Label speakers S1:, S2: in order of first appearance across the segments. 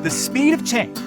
S1: The speed of change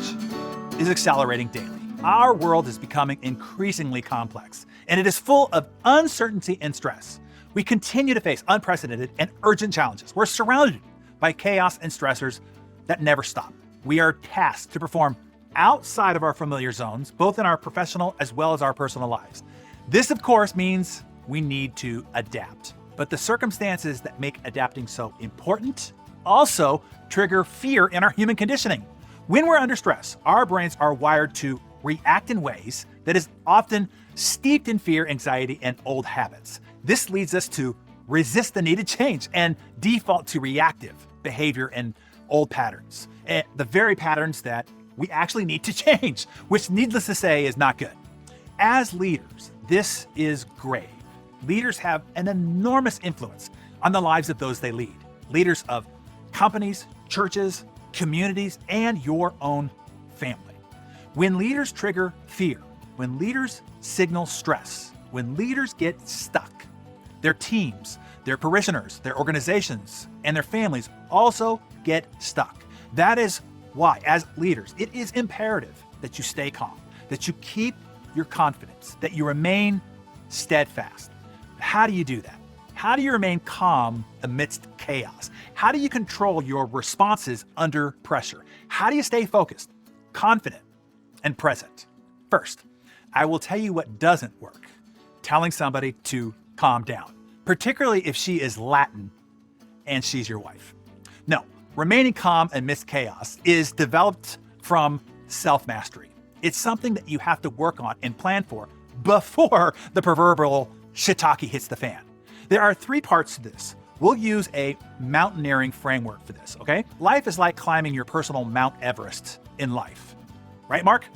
S1: is accelerating daily. Our world is becoming increasingly complex, and it is full of uncertainty and stress. We continue to face unprecedented and urgent challenges. We're surrounded by chaos and stressors that never stop. We are tasked to perform outside of our familiar zones, both in our professional as well as our personal lives. This, of course, means we need to adapt. But the circumstances that make adapting so important also trigger fear in our human conditioning. When we're under stress, our brains are wired to react in ways that is often steeped in fear, anxiety, and old habits. This leads us to resist the needed change and default to reactive behavior and old patterns, the very patterns that we actually need to change, which, needless to say, is not good. As leaders, this is grave. Leaders have an enormous influence on the lives of those they lead. Leaders of companies, churches, communities, and your own family. When leaders trigger fear, when leaders signal stress, when leaders get stuck, their teams, their parishioners, their organizations, and their families also get stuck. That is why, as leaders, it is imperative that you stay calm, that you keep your confidence, that you remain steadfast. How do you do that? How do you remain calm amidst chaos? How do you control your responses under pressure? How do you stay focused, confident, and present? First, I will tell you what doesn't work: telling somebody to calm down, particularly if she is Latin and she's your wife. No, remaining calm amidst chaos is developed from self-mastery. It's something that you have to work on and plan for before the proverbial shiitake hits the fan. There are 3 parts to this. We'll use a mountaineering framework for this, okay? Life is like climbing your personal Mount Everest in life. Right, Mark?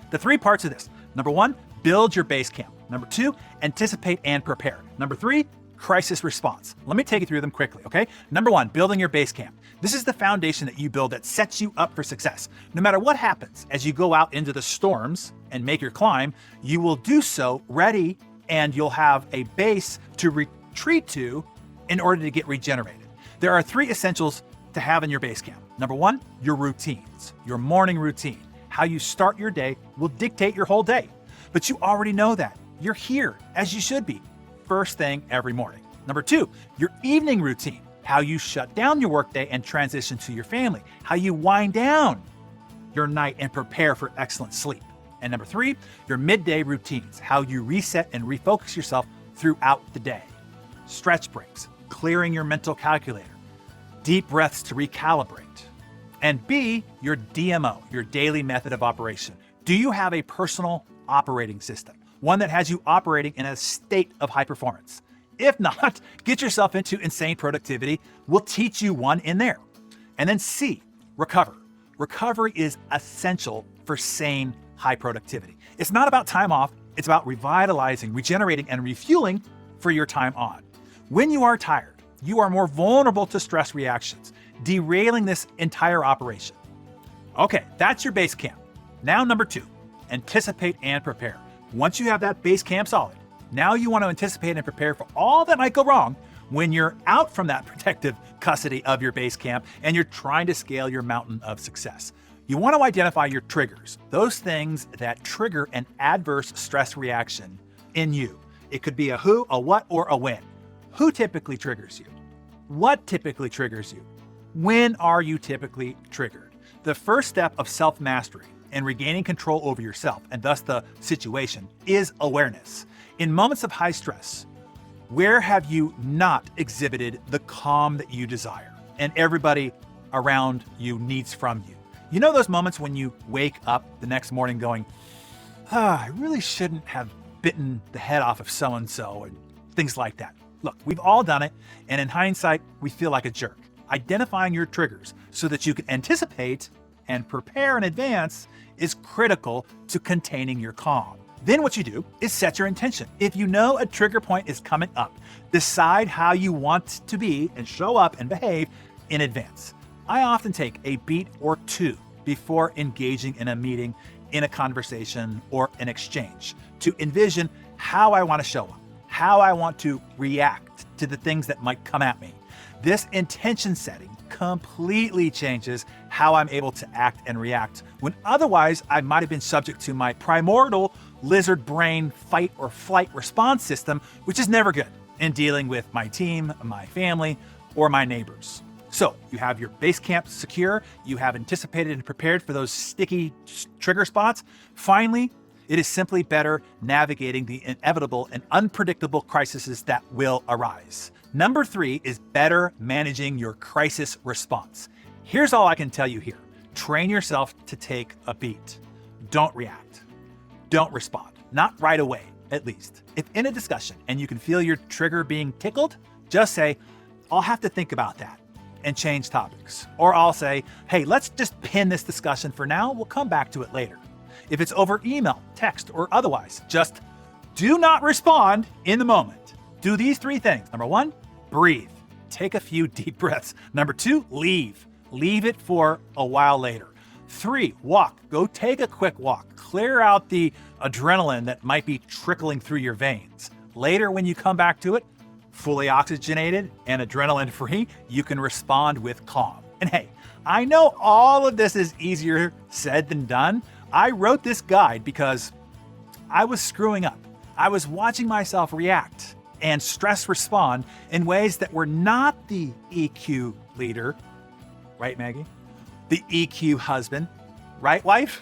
S1: The 3 parts of this. Number 1, build your base camp. Number 2, anticipate and prepare. Number 3, crisis response. Let me take you through them quickly, okay? Number 1, building your base camp. This is the foundation that you build that sets you up for success. No matter what happens as you go out into the storms and make your climb, you will do so ready, and you'll have a base to retreat to in order to get regenerated. There are 3 essentials to have in your base camp. Number 1, your routines, your morning routine. How you start your day will dictate your whole day. But you already know that. You're here, as you should be, first thing every morning. Number 2, your evening routine. How you shut down your workday and transition to your family. How you wind down your night and prepare for excellent sleep. And number 3, your midday routines. How you reset and refocus yourself throughout the day. Stretch breaks, clearing your mental calculator, deep breaths to recalibrate. And B, your DMO, your daily method of operation. Do you have a personal operating system? One that has you operating in a state of high performance? If not, get yourself into insane productivity. We'll teach you one in there. And then C, recover. Recovery is essential for sane high productivity. It's not about time off. It's about revitalizing, regenerating, and refueling for your time on. When you are tired, you are more vulnerable to stress reactions, derailing this entire operation. Okay, that's your base camp. Now number 2, anticipate and prepare. Once you have that base camp solid, now you want to anticipate and prepare for all that might go wrong when you're out from that protective custody of your base camp and you're trying to scale your mountain of success. You want to identify your triggers, those things that trigger an adverse stress reaction in you. It could be a who, a what, or a when. Who typically triggers you? What typically triggers you? When are you typically triggered? The first step of self-mastery and regaining control over yourself, and thus the situation, is awareness. In moments of high stress, where have you not exhibited the calm that you desire and everybody around you needs from you? You know those moments when you wake up the next morning going, I really shouldn't have bitten the head off of so-and-so, and things like that. Look, we've all done it, and in hindsight, we feel like a jerk. Identifying your triggers so that you can anticipate and prepare in advance is critical to containing your calm. Then what you do is set your intention. If you know a trigger point is coming up, decide how you want to be and show up and behave in advance. I often take a beat or 2 before engaging in a meeting, in a conversation, or an exchange to envision how I want to show up, how I want to react to the things that might come at me. This intention setting completely changes how I'm able to act and react when otherwise I might have been subject to my primordial lizard brain fight or flight response system, which is never good in dealing with my team, my family, or my neighbors. So you have your base camp secure, you have anticipated and prepared for those sticky trigger spots. Finally, it is simply better navigating the inevitable and unpredictable crises that will arise. Number 3 is better managing your crisis response. Here's all I can tell you here. Train yourself to take a beat. Don't react. Don't respond. Not right away, at least. If in a discussion and you can feel your trigger being tickled, just say, I'll have to think about that, and change topics. Or I'll say, hey, let's just pin this discussion for now. We'll come back to it later. If it's over email, text, or otherwise, just do not respond in the moment. Do these 3 things. Number 1, breathe. Take a few deep breaths. Number 2, leave. Leave it for a while later. 3, walk. Go take a quick walk. Clear out the adrenaline that might be trickling through your veins. Later, when you come back to it, fully oxygenated and adrenaline free, you can respond with calm. And hey, I know all of this is easier said than done. I wrote this guide because I was screwing up. I was watching myself react and stress respond in ways that were not the EQ leader, right, Maggie? The EQ husband, right, wife?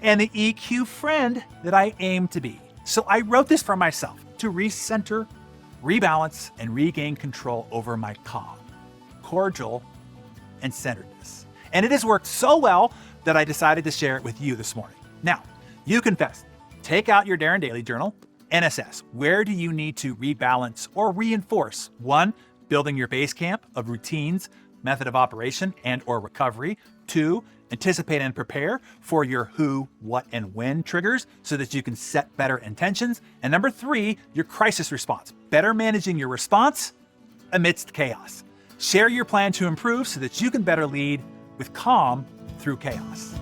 S1: And the EQ friend that I aim to be. So I wrote this for myself to recenter, rebalance, and regain control over my calm, cordial, and centeredness. And it has worked so well that I decided to share it with you this morning. Now, you confess. Take out your Darren Daily Journal and assess, where do you need to rebalance or reinforce? 1, building your base camp of routines, method of operation, and or recovery. 2, anticipate and prepare for your who, what, and when triggers so that you can set better intentions. And number 3, your crisis response, better managing your response amidst chaos. Share your plan to improve so that you can better lead with calm through chaos.